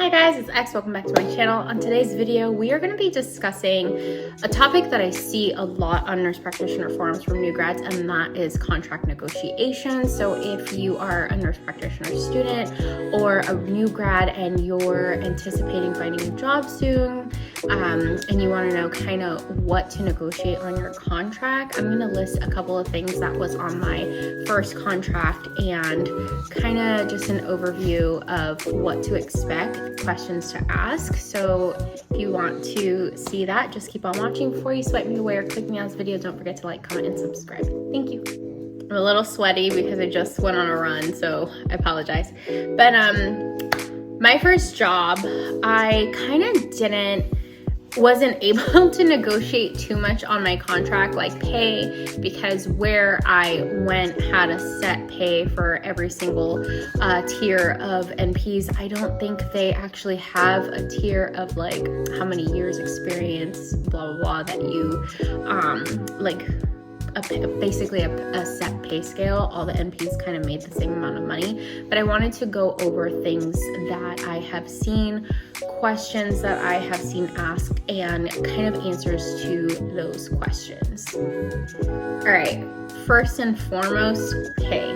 Hi guys, it's X. Welcome back to my channel. On today's video, we are going to be discussing a topic that I see a lot on nurse practitioner forums from new grads, and that is contract negotiation. So if you are a nurse practitioner student or a new grad and you're anticipating finding a job soon, and you want to know kind of what to negotiate on your contract, I'm going to list a couple of things that was on my first contract and kind of just an overview of what to expect, questions to ask. So if you want to see that, just keep on watching. Before you swipe me away or click me on this video, don't forget to like, comment, and subscribe. Thank you. I'm a little sweaty because I just went on a run, so I apologize. But my first job, I kind of wasn't able to negotiate too much on my contract, like pay, because where I went had a set pay for every single tier of NPs. I don't think they actually have a tier of like how many years experience, blah, blah, blah, that you basically a set pay scale. All the NPs kind of made the same amount of money, but I wanted to go over things that I have seen, questions that I have seen asked, and kind of answers to those questions. All right, first and foremost, pay.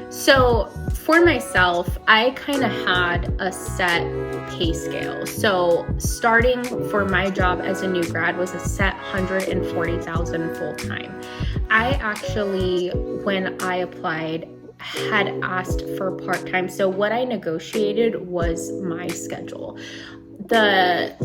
So for myself, I kind of had a set pay scale. So starting for my job as a new grad was a set $140,000 full-time. I actually, when I applied, had asked for part-time. So what I negotiated was my schedule. The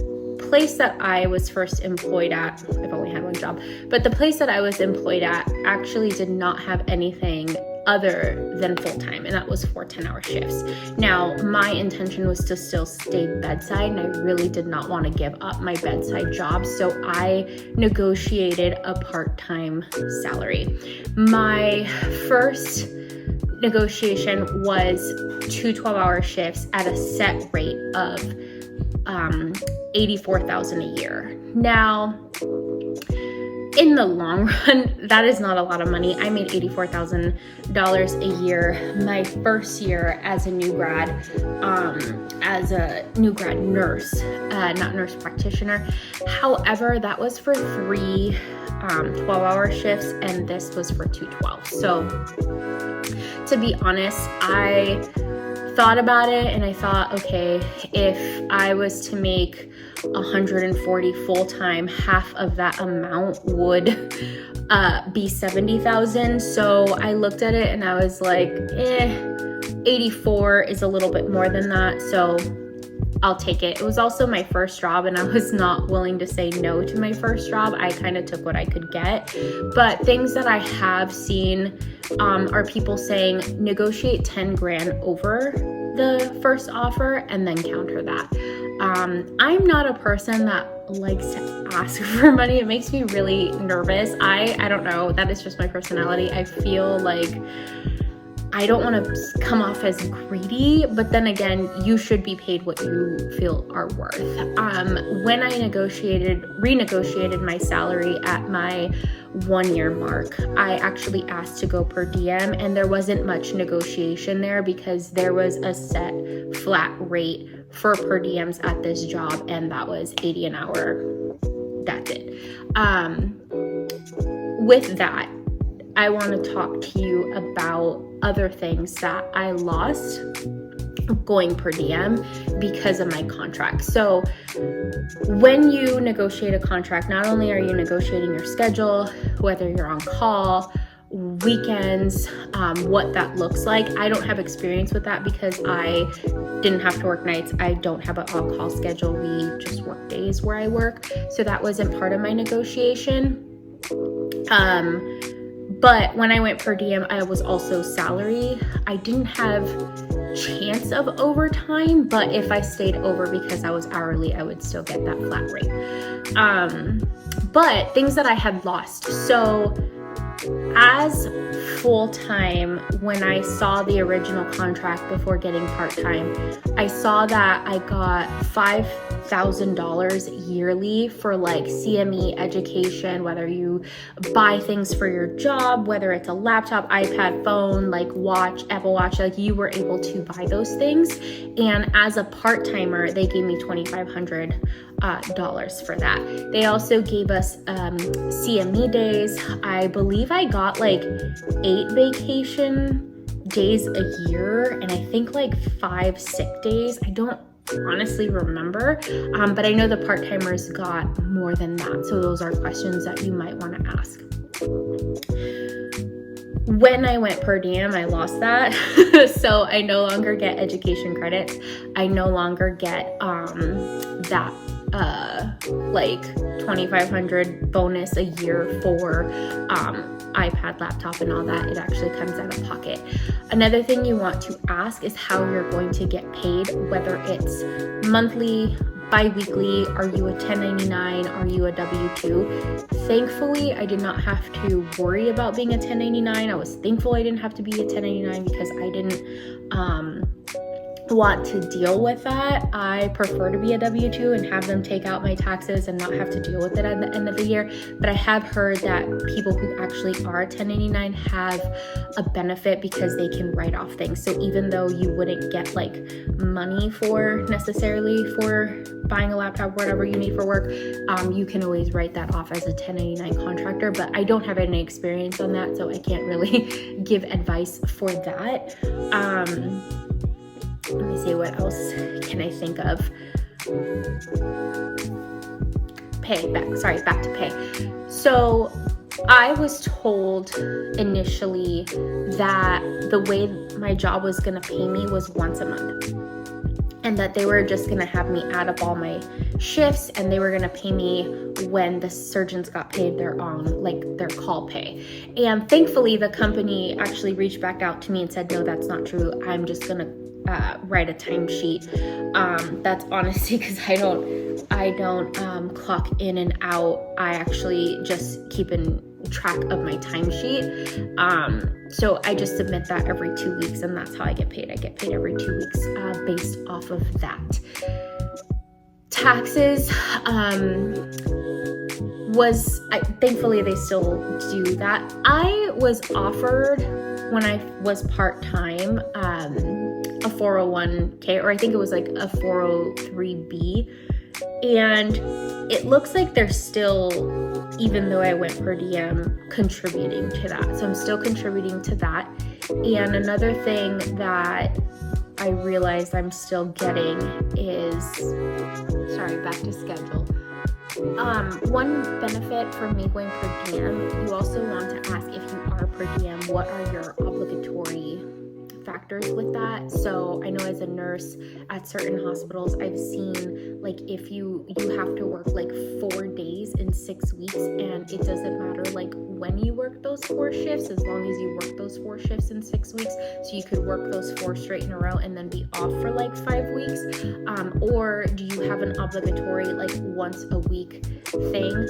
place that I was first employed at, I've only had one job, but the place that I was employed at actually did not have anything other than full-time, and that was 4 10-hour shifts. Now, my intention was to still stay bedside, and I really did not want to give up my bedside job, so I negotiated a part-time salary. My first negotiation was 2 12-hour shifts at a set rate of $84,000 a year. Now, in the long run, that is not a lot of money. I made $84,000 a year my first year as a new grad, as a new grad nurse, not nurse practitioner. However, that was for 3 12-hour shifts, and this was for 2 12. So to be honest, I thought about it and I thought, okay, if I was to make 140 full-time, half of that amount would be 70,000. So I looked at it and I was like, 84 is a little bit more than that, so I'll take it. It was also my first job, and I was not willing to say no to my first job. I kind of took what I could get. But things that I have seen are people saying negotiate 10 grand over the first offer and then counter that. I'm not a person that likes to ask for money. It makes me really nervous. I don't know. That is just my personality. I feel like I don't want to come off as greedy, but then again, you should be paid what you feel are worth. When I renegotiated my salary at my 1-year mark, I actually asked to go per diem, and there wasn't much negotiation there because there was a set flat rate for per diems at this job, and that was $80 an hour. That's it. With that, I want to talk to you about other things that I lost going per diem because of my contract. So when you negotiate a contract, not only are you negotiating your schedule, whether you're on call, weekends, what that looks like. I don't have experience with that because I didn't have to work nights. I don't have an on-call schedule. We just work days where I work. So that wasn't part of my negotiation. But when I went per diem, I was also salary. I didn't have chance of overtime, but if I stayed over because I was hourly, I would still get that flat rate. But things that I had lost. So as full-time, when I saw the original contract before getting part-time, I saw that I got $1,000 yearly for like CME education, whether you buy things for your job, whether it's a laptop, iPad, phone, like watch, Apple Watch, like you were able to buy those things. And as a part-timer, they gave me $2,500 for that. They also gave us CME days. I believe I got like 8 vacation days a year, and I think like 5 sick days. I don't honestly remember, but I know the part-timers got more than that. So those are questions that you might want to ask. When I went per diem, I lost that. So I no longer get education credits. I no longer get that like $2,500 bonus a year for iPad, laptop, and all that. It actually comes out of pocket. Another thing you want to ask is how you're going to get paid, whether it's monthly, bi-weekly, are you a 1099, are you a W-2? Thankfully, I did not have to worry about being a 1099. I was thankful I didn't have to be a 1099 because I didn't want to deal with that. I prefer to be a W-2 and have them take out my taxes and not have to deal with it at the end of the year. But I have heard that people who actually are 1099 have a benefit because they can write off things. So even though you wouldn't get like money for necessarily for buying a laptop, whatever you need for work, you can always write that off as a 1099 contractor. But I don't have any experience on that, so I can't really give advice for that. Let me see, what else can I think of? Back to pay. So I was told initially that the way my job was going to pay me was once a month, and that they were just going to have me add up all my shifts, and they were going to pay me when the surgeons got paid their call pay. And thankfully the company actually reached back out to me and said, no, that's not true. I'm just going to write a timesheet. That's honestly because I don't clock in and out. I actually just keep in track of my timesheet. So I just submit that every 2 weeks, and that's how I get paid. I get paid every 2 weeks based off of that. Taxes, thankfully they still do that. I was offered when I was part-time a 401k, or I think it was like a 403b, and it looks like they're still, even though I went per diem, contributing to that. So I'm still contributing to that. And another thing that I realized I'm still getting is, back to schedule. One benefit for me going per diem, you also want to ask, if you are per diem, what are your obligatory factors with that. So I know as a nurse at certain hospitals, I've seen like if you have to work like 4 days in 6 weeks, and it doesn't matter like when you work those 4 shifts, as long as you work those 4 shifts in 6 weeks. So you could work those 4 straight in a row and then be off for like 5 weeks. Or do you have an obligatory like once a week thing?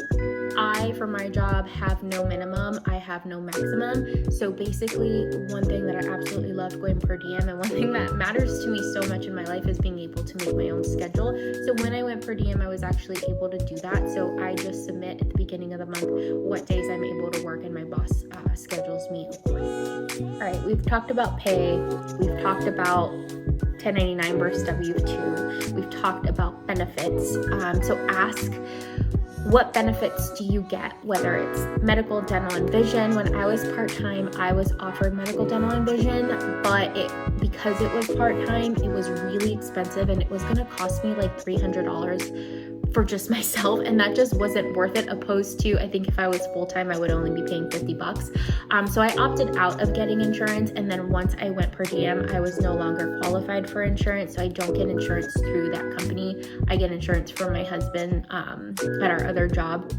I, for my job, have no minimum. I have no maximum. So basically, one thing that I absolutely love going per diem, and one thing that matters to me so much in my life, is being able to make my own schedule. So when I went per diem, I was actually able to do that. So I just submit at the beginning of the month what days I'm able to work, and my boss schedules me accordingly. All right, we've talked about pay. We've talked about 1099 versus W-2. We've talked about benefits. So ask, what benefits do you get, whether it's medical, dental, and vision? When I was part-time, I was offered medical, dental, and vision, but because it was part-time, it was really expensive, and it was going to cost me like $300 for just myself, and that just wasn't worth it, opposed to, I think if I was full-time, I would only be paying $50. So I opted out of getting insurance, and then once I went per diem, I was no longer qualified for insurance, so I don't get insurance through that company. I get insurance from my husband at our other job.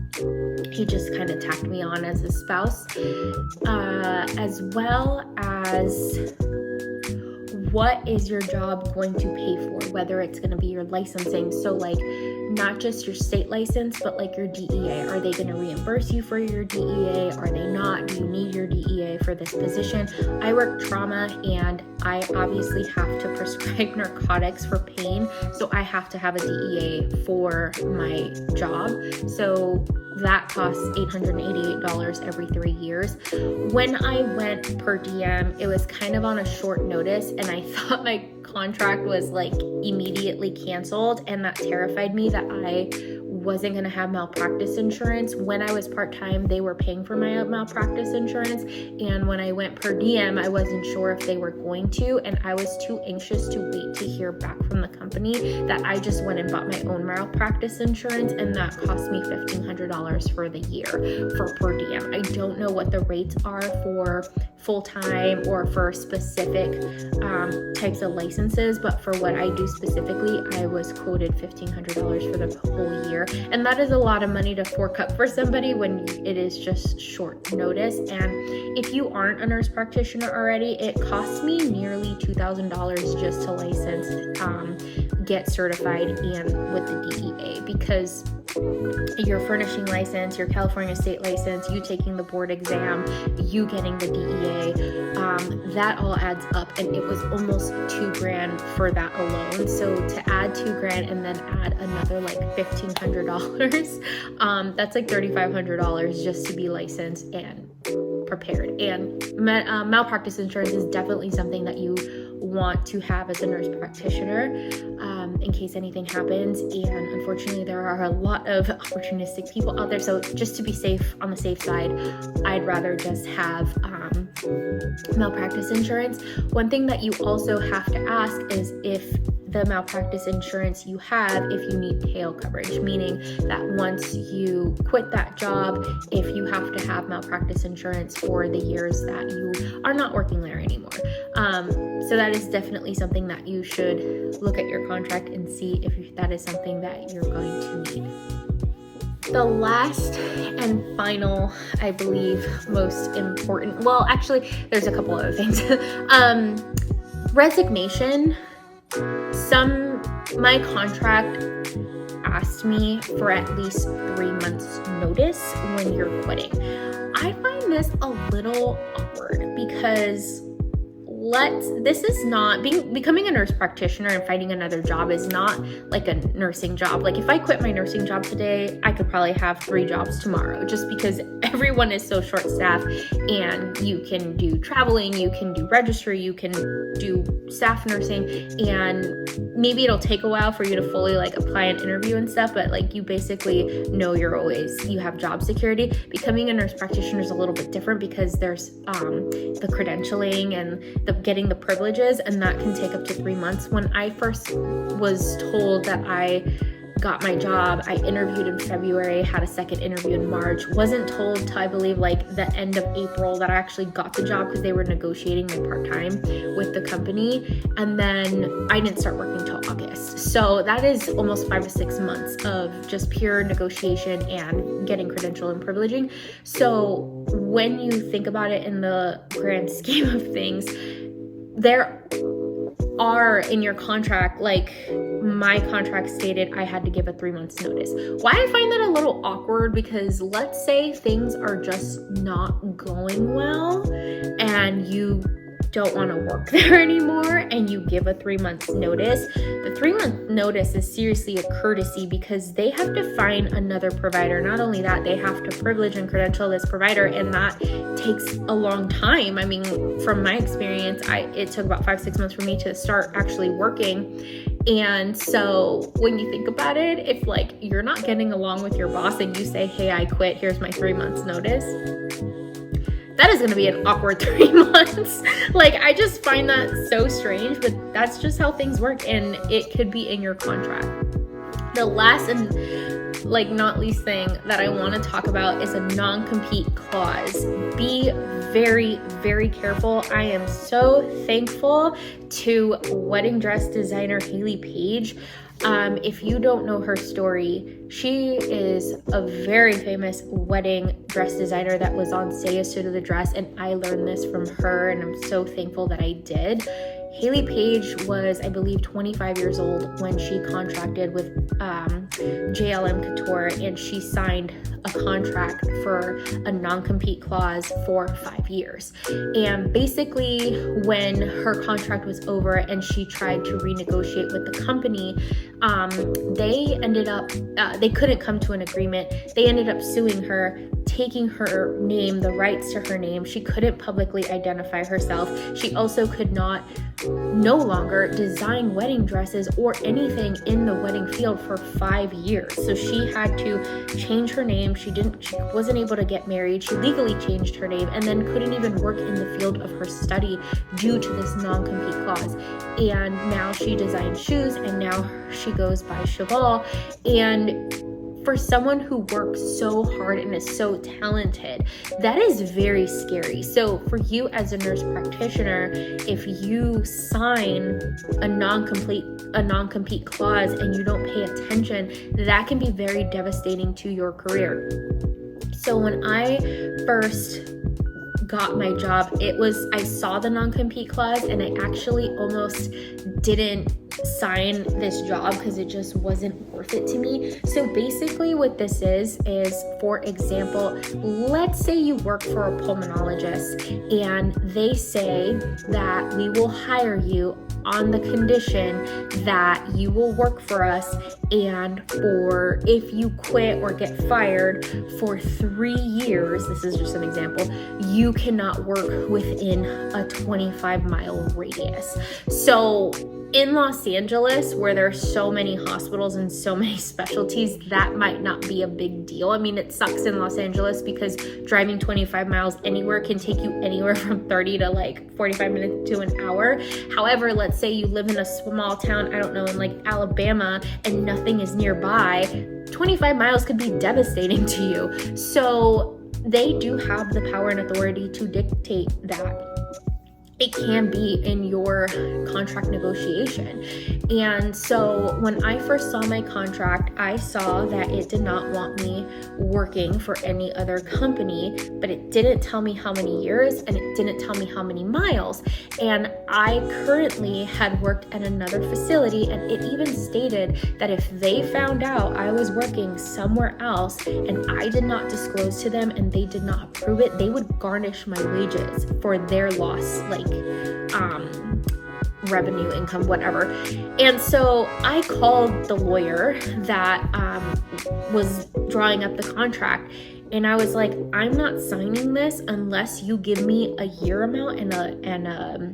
He just kind of tacked me on as a spouse, as well as what is your job going to pay for, whether it's going to be your licensing. So like not just your state license, but like your DEA. Are they going to reimburse you for your DEA? Are they not? Do you need your DEA for this position? I work trauma, and I obviously have to prescribe narcotics for pain, so I have to have a DEA for my job. So that costs $888 every 3 years. When I went per diem, it was kind of on a short notice, and I thought my contract was like immediately canceled, and that terrified me that I wasn't going to have malpractice insurance. When I was part-time, they were paying for my malpractice insurance, and when I went per diem, I wasn't sure if they were going to, and I was too anxious to wait to hear back from the company that I just went and bought my own malpractice insurance, and that cost me $1,500 for the year for per diem. I don't know what the rates are for full-time or for specific types of licenses, but for what I do specifically, I was quoted $1,500 for the whole year. And that is a lot of money to fork up for somebody when it is just short notice. And if you aren't a nurse practitioner already, it costs me nearly $2,000 just to license, get certified, and with the DEA, because your furnishing license, your California state license, you taking the board exam, you getting the DEA, that all adds up, and it was almost $2,000 for that alone. So to add $2,000 and then add another like $1,500, that's like $3,500 just to be licensed and prepared. And malpractice insurance is definitely something that you want to have as a nurse practitioner, in case anything happens. And unfortunately, there are a lot of opportunistic people out there. So just to be safe, on the safe side, I'd rather just have malpractice insurance. One thing that you also have to ask is if the malpractice insurance you have, if you need tail coverage, meaning that once you quit that job, if you have to have malpractice insurance for the years that you are not working there anymore. So that is definitely something that you should look at your contract and see if that is something that you're going to need. The last and final, I believe, most important, well, actually, there's a couple other things. Resignation. My contract asked me for at least 3 months notice when you're quitting. I find this a little awkward because this is not, becoming a nurse practitioner and finding another job is not like a nursing job. Like if I quit my nursing job today, I could probably have 3 jobs tomorrow, just because everyone is so short-staffed, and you can do traveling, you can do registry, you can do staff nursing, and maybe it'll take a while for you to fully like apply an interview and stuff, but like you basically know you have job security. Becoming a nurse practitioner is a little bit different because there's the credentialing and getting the privileges, and that can take up to 3 months. When I first was told that I got my job, I interviewed in February, had a second interview in March, wasn't told till I believe like the end of April that I actually got the job, because they were negotiating my part-time with the company, and then I didn't start working till August. So that is almost 5 to 6 months of just pure negotiation and getting credential and privileging. So when you think about it in the grand scheme of things, there are in your contract, like my contract stated I had to give a 3 months notice. Why I find that a little awkward, because let's say things are just not going well and you don't want to work there anymore and you give a 3 months notice. The 3 month notice is seriously a courtesy, because they have to find another provider. Not only that, they have to privilege and credential this provider, and that takes a long time. I mean, from my experience, it took about 5-6 months for me to start actually working. And so when you think about it, if like you're not getting along with your boss and you say, hey, I quit, here's my 3 months notice, that is going to be an awkward 3 months. Like, I just find that so strange, but that's just how things work, and it could be in your contract. The last and like not least thing that I want to talk about is a non-compete clause. Be very, very careful. I am so thankful to wedding dress designer Haley Page. If you don't know her story, she is a very famous wedding dress designer that was on Say Yes to the Dress, and I learned this from her, and I'm so thankful that I did. Haley Page was, I believe, 25 years old when she contracted with JLM Couture, and she signed a contract for a non-compete clause for 5 years. And basically, when her contract was over and she tried to renegotiate with the company, they couldn't come to an agreement. They ended up suing her, taking her name, the rights to her name. She couldn't publicly identify herself. She also could no longer design wedding dresses or anything in the wedding field for 5 years. So she had to change her name. She wasn't able to get married. She legally changed her name and then couldn't even work in the field of her study due to this non-compete clause. And now she designs shoes, and now she goes by Cheval. And for someone who works so hard and is so talented, that is very scary. So for you as a nurse practitioner, if you sign a non-compete clause and you don't pay attention, that can be very devastating to your career. So when I first got my job, I saw the non-compete clause, and I actually almost didn't sign this job because it just wasn't worth it to me. So basically what this is, for example, let's say you work for a pulmonologist and they say that we will hire you on the condition that you will work for us, and if you quit or get fired for 3 years, this is just an example, you cannot work within a 25-mile radius. So in Los Angeles, where there's so many hospitals and so many specialties, that might not be a big deal. I mean, it sucks in Los Angeles because driving 25 miles anywhere can take you anywhere from 30 to like 45 minutes to an hour. However, let's say you live in a small town, I don't know, in like Alabama, and nothing is nearby, 25 miles could be devastating to you. So they do have the power and authority to dictate that. It can be in your contract negotiation. And so when I first saw my contract, I saw that it did not want me working for any other company, but it didn't tell me how many years, and it didn't tell me how many miles. And I currently had worked at another facility, and it even stated that if they found out I was working somewhere else and I did not disclose to them and they did not approve it, they would garnish my wages for their loss, revenue, income, whatever. And so I called the lawyer that was drawing up the contract, and I was like, I'm not signing this unless you give me a year amount and a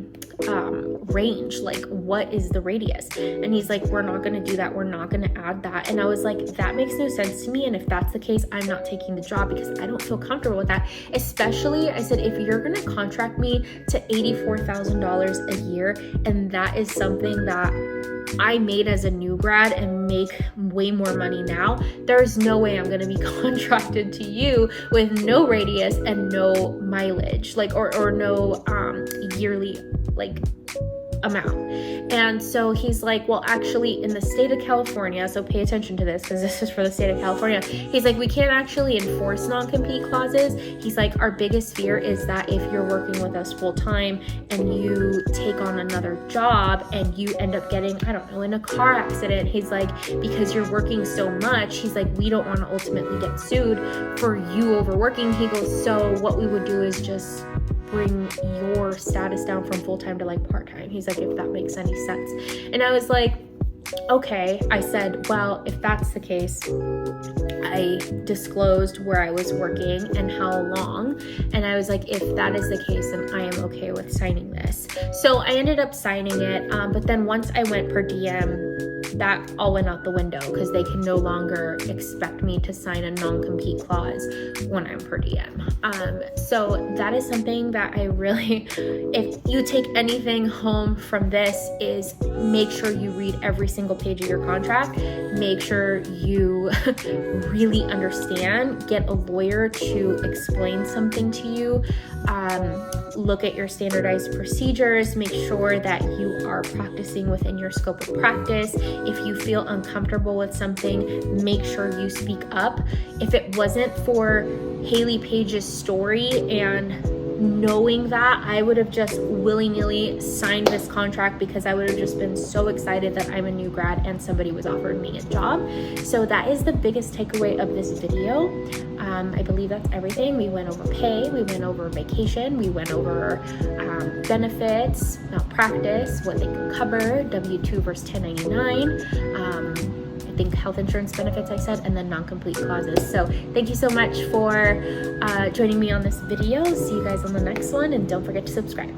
range. Like, what is the radius? And he's like, we're not going to do that. We're not going to add that. And I was like, that makes no sense to me. And if that's the case, I'm not taking the job because I don't feel comfortable with that. Especially, I said, if you're going to contract me to $84,000 a year, and that is something that I made as a new grad and make way more money now, there's no way I'm going to be contracted to you with no radius and no mileage, or no yearly amount. And so he's like, well, actually in the state of California, so pay attention to this because this is for the state of California. He's like, we can't actually enforce non-compete clauses. He's like, our biggest fear is that if you're working with us full time and you take on another job and you end up getting, I don't know, in a car accident, he's like, because you're working so much, he's like, we don't want to ultimately get sued for you overworking. He goes, so what we would do is just bring your status down from full-time to part-time. He's like, if that makes any sense. And I was like, okay. I said, well, if that's the case, I disclosed where I was working and how long. And I was like, if that is the case, then I am okay with signing this. So I ended up signing it. But then once I went per diem, that all went out the window because they can no longer expect me to sign a non-compete clause when I'm per diem. So that is something that I really, if you take anything home from this, is make sure you read every single page of your contract. Make sure you really understand, get a lawyer to explain something to you. Look at your standardized procedures, make sure that you are practicing within your scope of practice. If you feel uncomfortable with something, make sure you speak up. If it wasn't for Haley Page's story and knowing that, I would have just willy-nilly signed this contract because I would have just been so excited that I'm a new grad and somebody was offering me a job. So that is the biggest takeaway of this video. I believe that's everything. We went over pay, we went over vacation, we went over benefits, malpractice, what they could cover, W-2 versus 1099, I think health insurance benefits I said, and then non-complete clauses. So thank you so much for joining me on this video. See you guys on the next one, and don't forget to subscribe.